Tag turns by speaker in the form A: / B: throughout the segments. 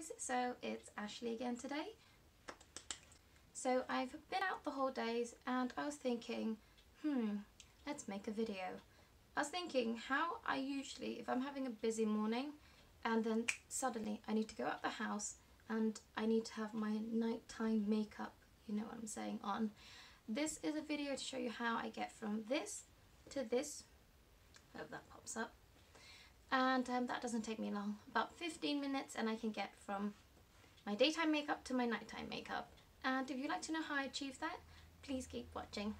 A: guys, so it's Ashley again today. So I've been out the whole days and I was thinking, let's make a video. I was thinking how I usually, if I'm having a busy morning and then suddenly I need to go out the house and I need to have my nighttime makeup, you know what I'm saying, on. This is a video to show you how I get from this to this. Hope that pops up. And that doesn't take me long, about 15 minutes, and I can get from my daytime makeup to my nighttime makeup. And if you'd like to know how I achieve that, please keep watching.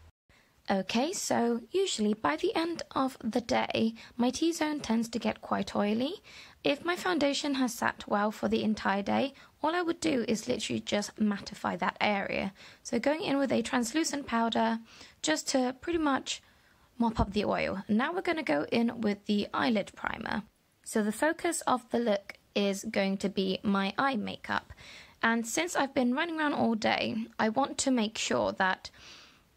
A: Okay, so usually by the end of the day, my T-zone tends to get quite oily. If my foundation has sat well for the entire day, all I would do is literally just mattify that area. So going in with a translucent powder just to pretty much mop up the oil. Now we're going to go in with the eyelid primer. So the focus of the look is going to be my eye makeup. And since I've been running around all day, I want to make sure that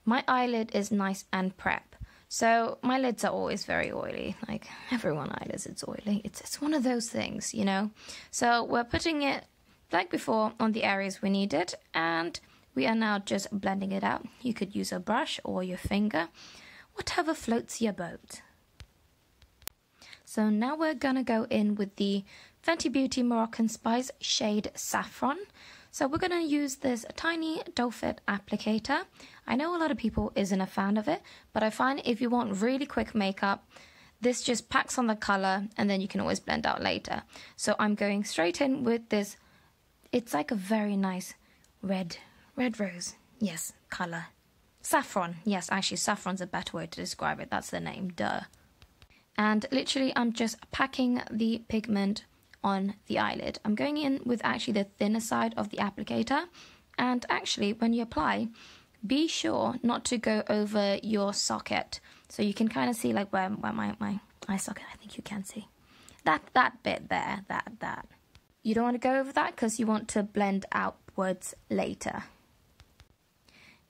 A: my eyelid is nice and prep. So my lids are always very oily. Like everyone's eyelids, it's oily. It's one of those things, you know. So we're putting it, like before, on the areas we need it. And we are now just blending it out. You could use a brush or your finger. Whatever floats your boat. So now we're gonna go in with the Fenty Beauty Moroccan Spice shade Saffron. So we're gonna use this tiny doe foot applicator. I know a lot of people isn't a fan of it, but I find if you want really quick makeup, this just packs on the color and then you can always blend out later. So I'm going straight in with this. It's like a very nice red rose, yes, color. Saffron, yes, actually saffron's a better way to describe it, that's the name, duh. And literally I'm just packing the pigment on the eyelid. I'm going in with actually the thinner side of the applicator, and actually when you apply, be sure not to go over your socket. So you can kind of see like where my eye socket, I think you can see. That bit there, that. You don't want to go over that because you want to blend outwards later.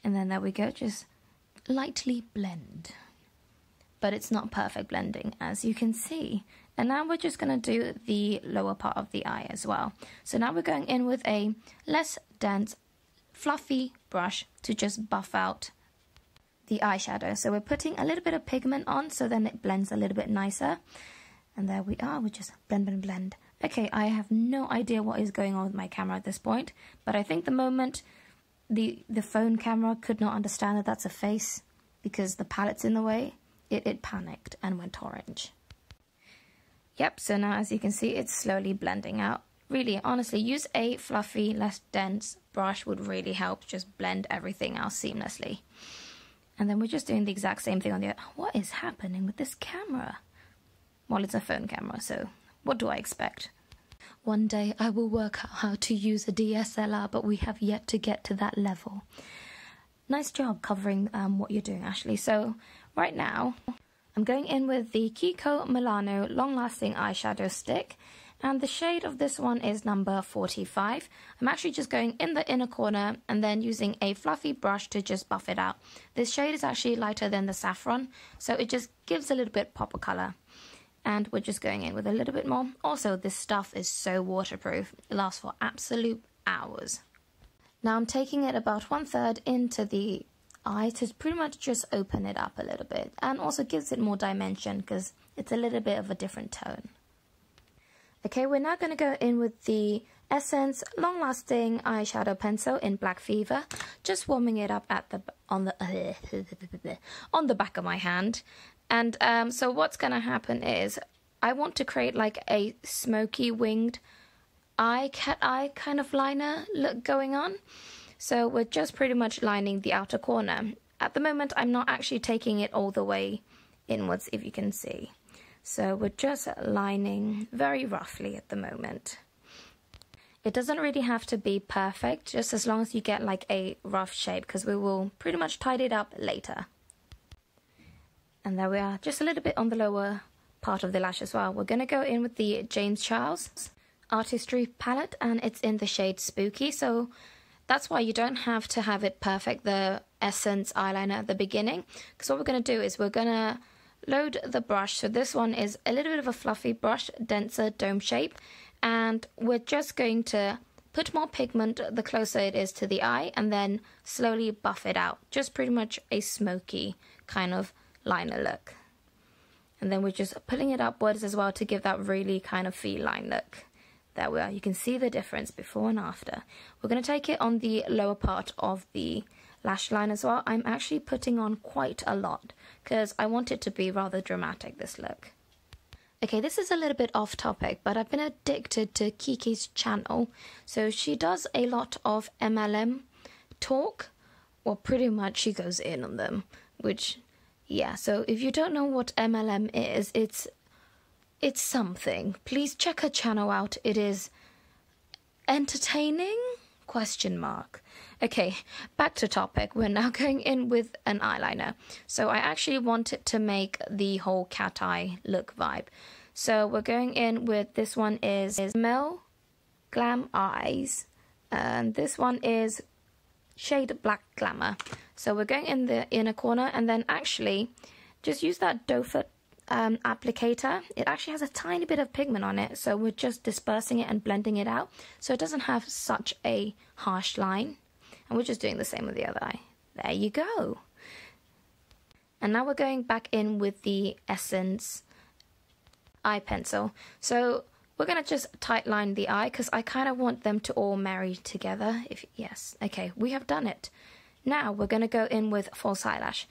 A: And then there we go, just lightly blend. But it's not perfect blending, as you can see. And now we're just going to do the lower part of the eye as well. So now we're going in with a less dense, fluffy brush to just buff out the eyeshadow. So we're putting a little bit of pigment on, so then it blends a little bit nicer. And there we are, we just blend. Okay, I have no idea what is going on with my camera at this point, but I think the moment the phone camera could not understand that that's a face because the palette's in the way, it panicked and went orange. Yep, so now as you can see, it's slowly blending out. Really, honestly, use a fluffy, less dense brush would really help just blend everything out seamlessly. And then we're just doing the exact same thing on the other. What is happening with this camera? Well, it's a phone camera, so what do I expect? One day I will work out how to use a DSLR, but we have yet to get to that level. Nice job covering what you're doing, Ashley. So right now, I'm going in with the Kiko Milano Long Lasting Eyeshadow Stick. And the shade of this one is number 45. I'm actually just going in the inner corner and then using a fluffy brush to just buff it out. This shade is actually lighter than the saffron, so it just gives a little bit pop of color. And we're just going in with a little bit more. Also, this stuff is so waterproof. It lasts for absolute hours. Now I'm taking it about 1/3 into the eye to pretty much just open it up a little bit. And also gives it more dimension because it's a little bit of a different tone. Okay, we're now going to go in with the Essence Long Lasting Eyeshadow Pencil in Black Fever. Just warming it up at on the back of my hand. And so what's going to happen is I want to create like a smoky winged cat eye kind of liner look going on. So we're just pretty much lining the outer corner. At the moment, I'm not actually taking it all the way inwards, if you can see. So we're just lining very roughly at the moment. It doesn't really have to be perfect, just as long as you get like a rough shape, because we will pretty much tidy it up later. And there we are, just a little bit on the lower part of the lash as well. We're going to go in with the James Charles Artistry palette, and it's in the shade Spooky. So that's why you don't have to have it perfect, the Essence eyeliner at the beginning. Because what we're going to do is we're going to load the brush. So this one is a little bit of a fluffy brush, denser dome shape. and we're just going to put more pigment the closer it is to the eye and then slowly buff it out. Just pretty much a smoky kind of liner look. And then we're just pulling it upwards as well to give that really kind of feline look. There we are. You can see the difference before and after. We're going to take it on the lower part of the lash line as well. I'm actually putting on quite a lot because I want it to be rather dramatic, this look. Okay, this is a little bit off topic, but I've been addicted to Kiki's channel. So she does a lot of MLM talk. Well, pretty much she goes in on them, which, yeah. So if you don't know what MLM is, it's something. Please check her channel out. It is entertaining? ? Okay, back to topic. We're now going in with an eyeliner. So I actually wanted to make the whole cat eye look vibe. So we're going in with, this one is Mel Glam Eyes. And this one is Shade Black Glamour. So we're going in the inner corner and then actually just use that doe foot applicator. It actually has a tiny bit of pigment on it, so we're just dispersing it and blending it out so it doesn't have such a harsh line. And we're just doing the same with the other eye. There you go. And now we're going back in with the Essence eye pencil. So we're going to just tight line the eye because I kind of want them to all marry together. Yes, okay, we have done it. Now we're going to go in with false eyelash.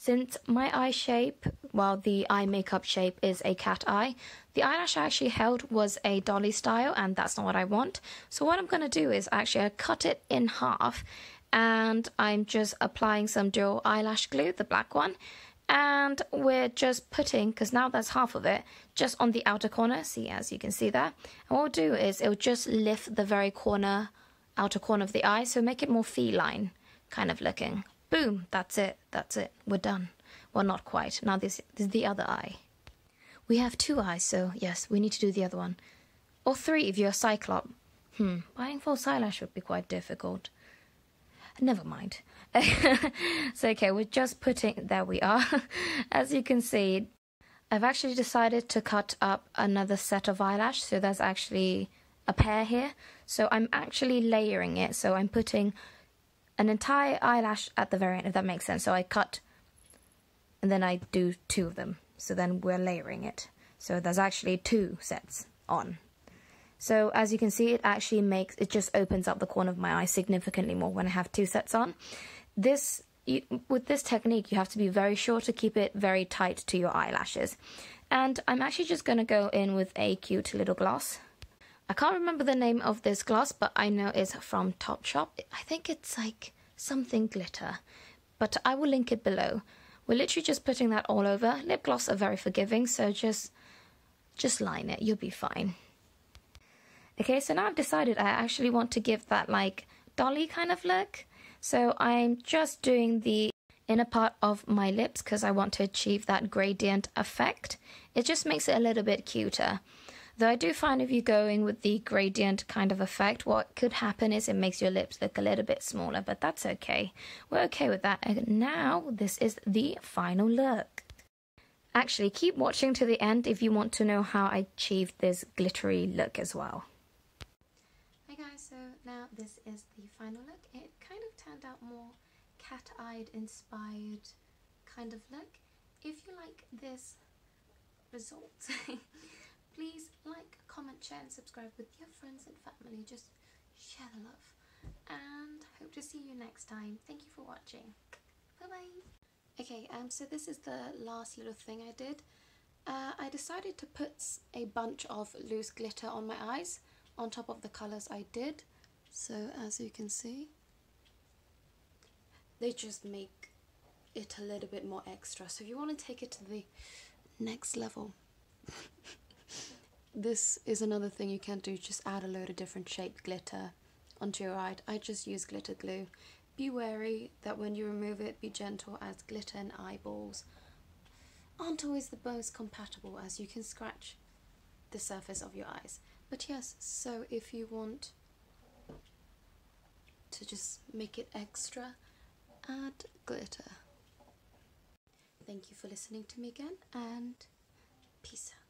A: Since my eye shape, well, the eye makeup shape is a cat eye, the eyelash I actually held was a dolly style, and that's not what I want. So what I'm going to do is actually I cut it in half, and I'm just applying some dual eyelash glue, the black one, and we're just putting, because now that's half of it, just on the outer corner, see, as you can see there. And what we'll do is it'll just lift the very outer corner of the eye, so make it more feline kind of looking. Boom, that's it, we're done. Well, not quite. Now this is the other eye. We have 2 eyes, so yes, we need to do the other one. Or 3 if you're a cyclop. Buying false eyelash would be quite difficult. Never mind. So okay, we're just putting, there we are. As you can see, I've actually decided to cut up another set of eyelash, so there's actually a pair here. So I'm actually layering it, so I'm putting an entire eyelash at the very end, if that makes sense. So I cut, and then I do 2 of them. So then we're layering it. So there's actually 2 sets on. So as you can see, it just opens up the corner of my eye significantly more when I have 2 sets on. With this technique, you have to be very sure to keep it very tight to your eyelashes. And I'm actually just going to go in with a cute little gloss. I can't remember the name of this gloss, but I know it's from Topshop. I think it's like something glitter, but I will link it below. We're literally just putting that all over. Lip gloss are very forgiving, so just line it. You'll be fine. Okay, so now I've decided I actually want to give that like dolly kind of look. So I'm just doing the inner part of my lips because I want to achieve that gradient effect. It just makes it a little bit cuter. Though I do find if you're going with the gradient kind of effect, what could happen is it makes your lips look a little bit smaller, but that's okay. We're okay with that. And now this is the final look. Actually, keep watching to the end if you want to know how I achieved this glittery look as well. Hey guys, so now this is the final look. It kind of turned out more cat-eyed inspired kind of look. If you like this result, please like, comment, share and subscribe with your friends and family. Just share the love. And hope to see you next time. Thank you for watching. Bye-bye. Okay, so this is the last little thing I did. I decided to put a bunch of loose glitter on my eyes on top of the colours I did. So as you can see, they just make it a little bit more extra. So if you want to take it to the next level, this is another thing you can do. Just add a load of different shaped glitter onto your eye. I just use glitter glue. Be wary that when you remove it, be gentle, as glitter and eyeballs aren't always the most compatible, as you can scratch the surface of your eyes. But yes, so if you want to just make it extra, add glitter. Thank you for listening to me again, and peace out.